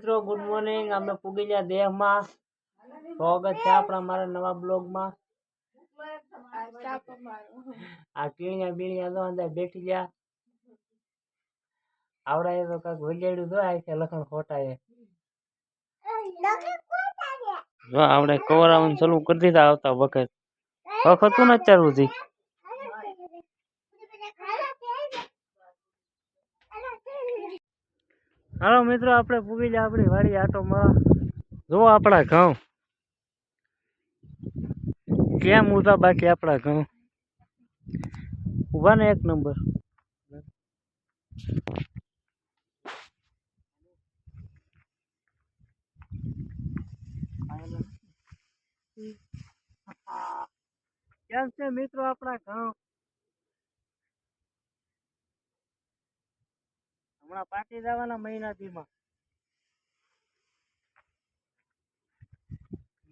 મિત્રો good morning અમે પૂગી ગયા દેહમાં સ્વાગત છે આપણા મારા નવા બ્લોગમાં આ ટીણિયા બીણિયા તો અંદર બેઠી ગયા આવડાય તો કાક વગેડું તો આ છે લખણ ખોટા એ જો આપણે કવરાવાનું ચાલુ કરી દીધા આવતા વખત હતું ને અત્યાર સુધી હાલો મિત્રો આપણે પૂગી ગયા આપણી વાડી આટો મારા જો આપણા ઘઉં કેમ ઉધા બાકી આપણા ઘઉં ઉભા ને એક નંબર કેમ છે મિત્રો આપણા ઘઉં હમણાં પાકી જવાના મહિનાથીમાં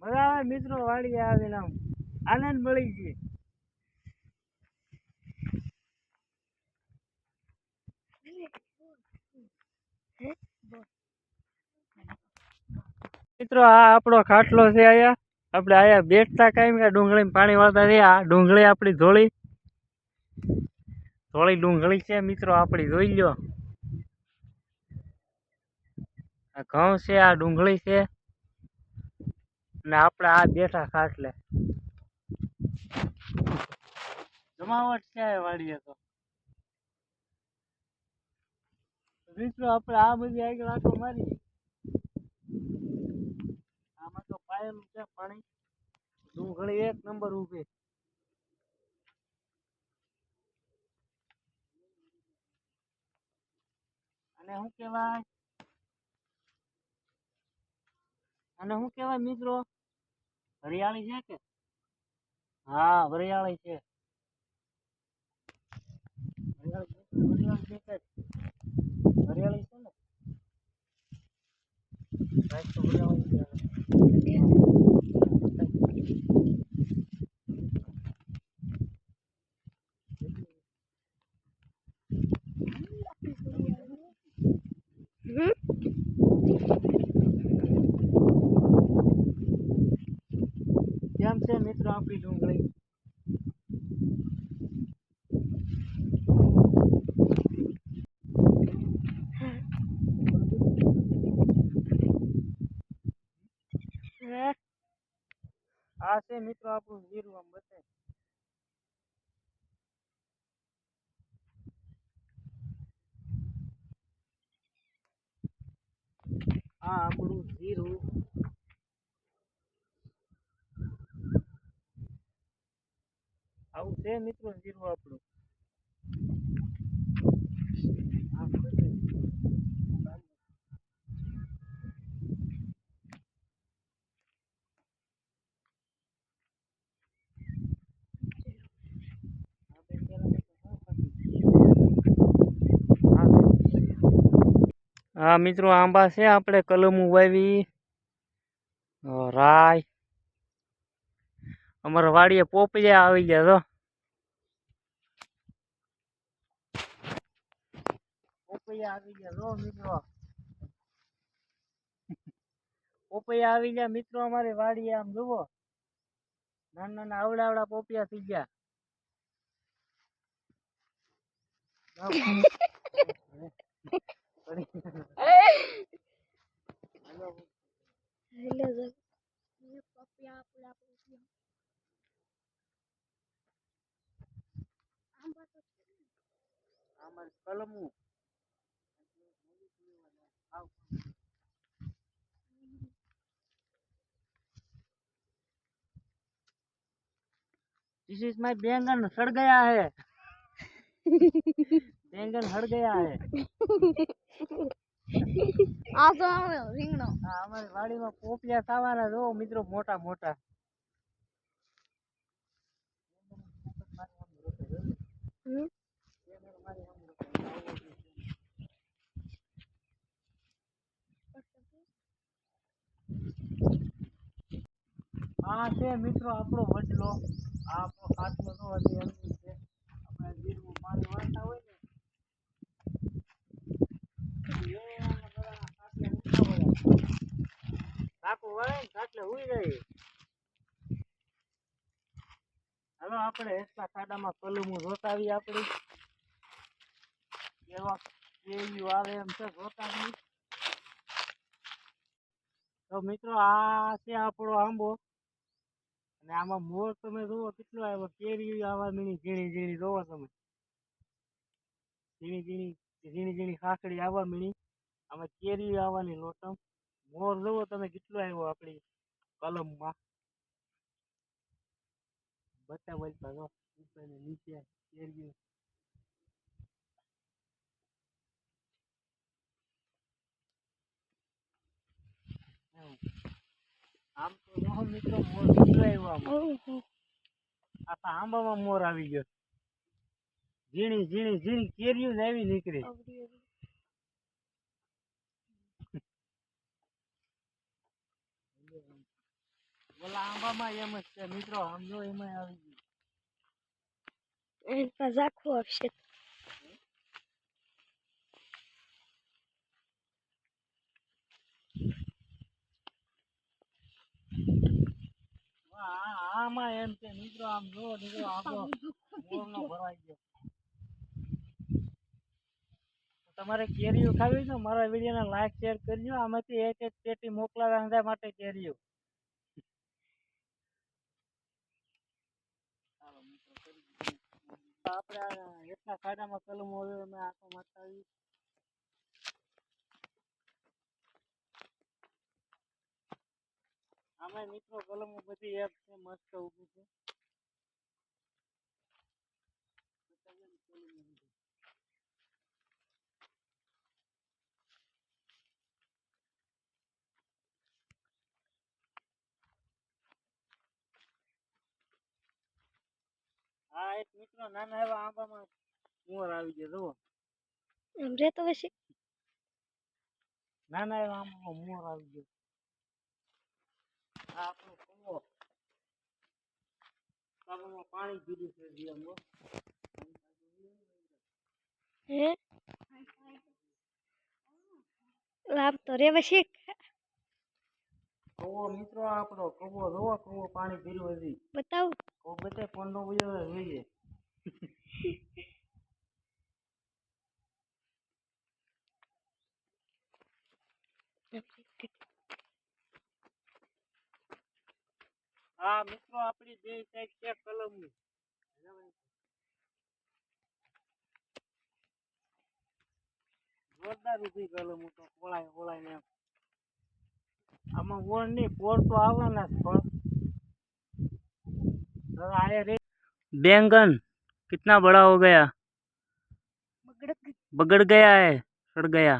મજા આવે મિત્રો વાડી આવીને આમ આનંદ મળી ગઈ મિત્રો આ આપણો ખાટલો છે આયા આપણે આયા બેઠતા કાયમ કે ડુંગળી પાણી વાળતા છે આ ડુંગળી આપણી ધોળી ડુંગળી છે મિત્રો આપણી જોઈ લો આ ઘઉં છે આ ડુંગળી છે ને આપણે આ બેઠા ખાટલે જમાવટ છે વાડીએ તો મિત્રો આપણે આ બધી આગળ આટો મારી આમાં તો પાયેલું છે પાણી ડુંગળી એક નંબર ઉભી અને શું કહેવાય મિત્રો હરિયાળી છે કે હા હરિયાળી છે હરિયાળી છે ને કેમ છે મિત્રો આપણી ડુંગળી આ છે મિત્રો આપણું જીરું આમ બતાય આ આપણું જીરું આવું છે મિત્રો જીરું આપણું હા મિત્રો આંબા છે આપણે કલમું વાવી રાય અમારા વાડીએ પોપૈયા આવી ગયા તો પોપૈયા આવી ગયા જો મિત્રો પોપૈયા આવી ગયા મિત્રો અમારી વાડીએ આમ જુઓ નાના નાના આવડા પોપૈયા થઈ ગયા કલમું दिस इज माय बैंगन सड़ गया है बैंगन हड़ गया है आ तो રીંગણો હા અમારી વાડીમાં પોપિયા ખાવાના જો મિત્રો મોટા મોટા આ છે મિત્રો આપણો વડલો આ આપણો ખાટલો તો હજી એમની છે આપણે જીરું પાણી વાળતા હોય ને એ બધા ખાટલા કાકો વળે ને એટલે ઉઈ જાય. હાલો આપણે એટલા ખાડામાં કલમું જોતા આવીએ આપણી કેવા કેવી આવે એમ છે જોતા આવીએ. તો મિત્રો આ છે આપણો આંબો અને આમાં મોર તમે જુઓ કેટલો આવ્યો. કેરી આવા મીણી ઝીણી ઝીણી જોવો તમે ઝીણી ઝીણી ઝીણી ઝીણી ખાખડી આવવા મીણી. આમાં કેરી આવવાની લોટમ. મોર જુઓ તમે કેટલો આવ્યો આપણી કલમમાં. બચ્ચા બચ્ચા જો ઉપર ને નીચે કેરીઓ. આમ તો જો મિત્રો મોર કેટલો આવ્યો આમાં. આખા આંબામાં મોર આવી ગયો. ઝીણી ઝીણી ઝીણી કેરીઓ જ આવી નીકળી. ઓલા આંબામાં એમ જ છે મિત્રો. આમ જો એમાં આવી ગયું. ઝાખું આવશે. આમાં એમ છે મિત્રો. આમ જો મિત્રો આપણો મોરનો ભરાઈ ગયો. તમારે કેરીઓ ખાવી છે મારા વિડીયોને લાઈક શેર કરજો. આમાંથી એક એક પેટી મોકલાવા માટે કેરીઓ. આપણે એટલા ખાડામાં કલમો હવે અમે આખો મારતા આવી. આમાં મિત્રો કલમો બધી એક છે મસ્ત ઊભી છે. હા એક મિત્રો નાના એવા આંબામાં મોર આવી ગયો જુઓ. એમ રેતો હશે. નાના એવા આંબામાં મોર આવી ગયો. આ આપણો કુવો. કુવામાં પાણી પીધું છે જીવનમાં. હે લાભ તો રે પછી. કુવો મિત્રો આપણો કુવો જોવો. કુવો પાણી પીરું હજી. બતાવ. કુવો બતાય ફોનનો વિડિયો જોઈએ. હા મિત્રો આપણી બે સાઈડ છે કલમની. જોરદાર ઊભી કલમ તો કોળાય કોળાય ને. આમાં ઓળ નહીં પોર તો આવવાના જ પણ आए रे। बैंगन कितना बड़ा हो गया, बगड़ गया है, सड़ गया।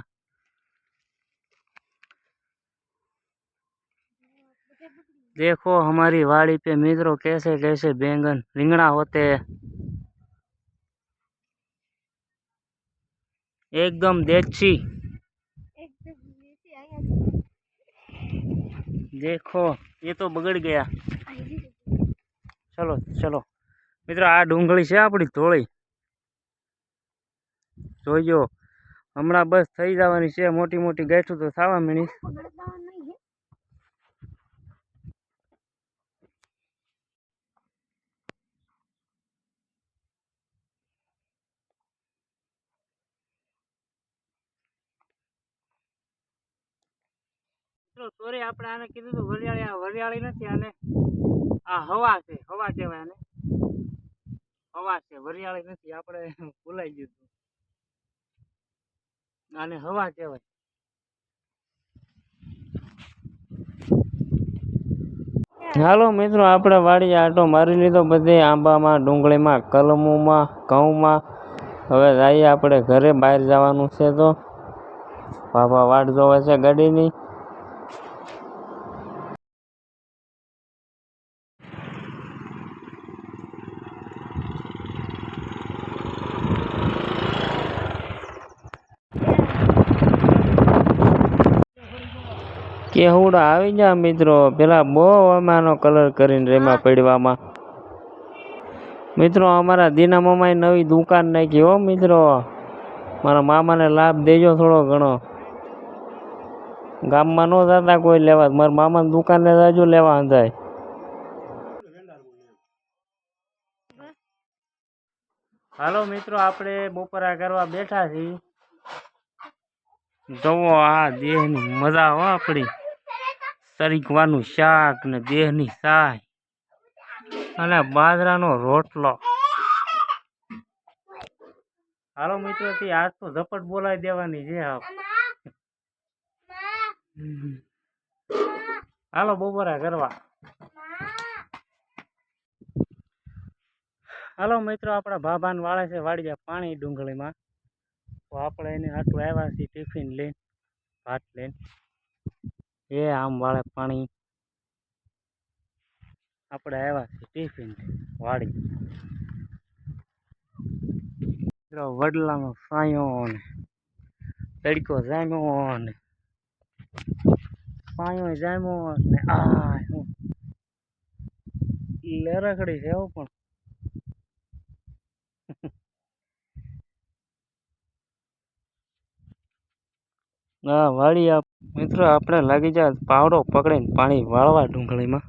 देखो हमारी वाड़ी पे मित्रों कैसे कैसे बैंगन रिंगणा होते हैं, एकदम देसी। देखो ये तो बगड़ गया। चलो चलो मित्रों आ डूंगળી છે આપણી ધોળી જોઈજો હમણાં બસ થઈ જવાની છે, મોટી મોટી ગાંઠું તો થવા મળી। સોરી આપણે આને કીધું હતું વરિયાળી, આ વરિયાળી નથી, આને આ હવા છે, હવા કહેવાય આને, હવા છે, વરિયાળી નથી, આપણે ભૂલાઈ ગયું હતું, આને હવા કહેવાય। હાલો મિત્રો આપણે વાડીએ આટો મારી લીધો, બધે આંબામાં, ડુંગળીમાં, કલમોમાં, ઘઉંમાં। હવે જઈએ આપણે ઘરે, બહાર જવાનું છે તો બાપા વાટ જોવે છે ગાડીની। કેહુડા આવી જા મિત્રો, પેલા બહુ અમાનો કલર કરીને રેમાં પડવામાં। મિત્રો અમારા દીના મામાએ નવી દુકાન નાખી હો મિત્રો, મારા મામાને લાભ દેજો થોડો ઘણો। ગામમાં ન જતા કોઈ લેવા, મારા મામાની દુકાને જાજો લેવા અંધાય. હાલો મિત્રો, આપણે બપોરા કરવા બેઠા છીએ. જુઓ આ દેહની મજા હો આપણી, તરીકવાનું શાક ને દેહની સાય અને બાજરાનો રોટલો. હાલો મિત્રો, થી આજ તો ઝપટ બોલાવી દેવાની છે. હાલો બપોરા કરવા. હાલો મિત્રો, આપણા ભાભાન વાળે છે વાડિયા પાણી ડુંગળીમાં. તો આપણે એને આટલું આવ્યા છીએ ટિફિન લઈને, ભાત લઈને. એ આમ વાળે પાણી આપણે આવ્યા છીએ ટિફિન વાડી. વડલાનો સાયો ને તડકો જામ્યો ને સાયો જામ્યો ને આ લરખડી છે પણ. હા વાળિયા મિત્રો, આપણે લાગી જાય પાવડો પકડીને પાણી વાળવા ડુંગળીમાં.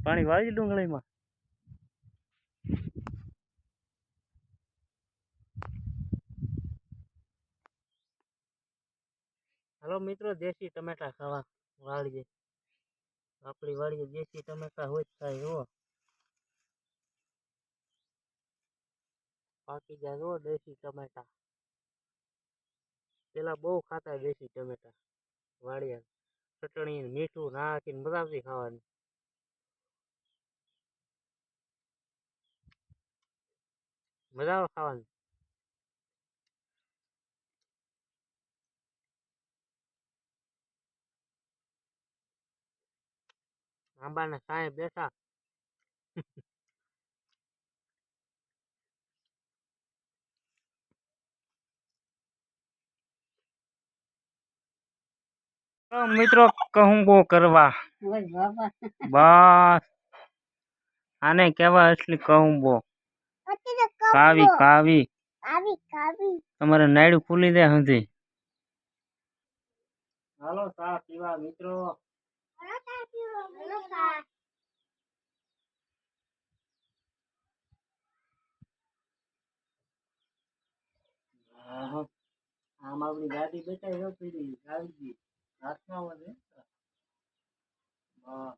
પાણી વાળી ડુંગળીમાં. હાલો મિત્રો, દેશી ટમેટા ખાવા વાળીએ. આપણી વાળીએ દેશી ટમેટા હોય થાય હો. પાકી જાય હો દેશી ટમેટા. પેલા બહુ ખાતા દેશી ટમેટા વાળિયા, ચટણી મીઠું નાખીને મજા આવતી ખાવાની. મજા આવે ખાવાની. આંબાના સાંય બેઠા. મિત્રો કહુંબો કરવા બસ આને કેવા असली કહુંબો. કાવી કાવી તમારે નાયડું ફૂલી દે હંધી. હાલો ચા પીવા મિત્રો. આમ આપણી ગાડી બેઠા આવી ગઈ હાથમાં વધે. હા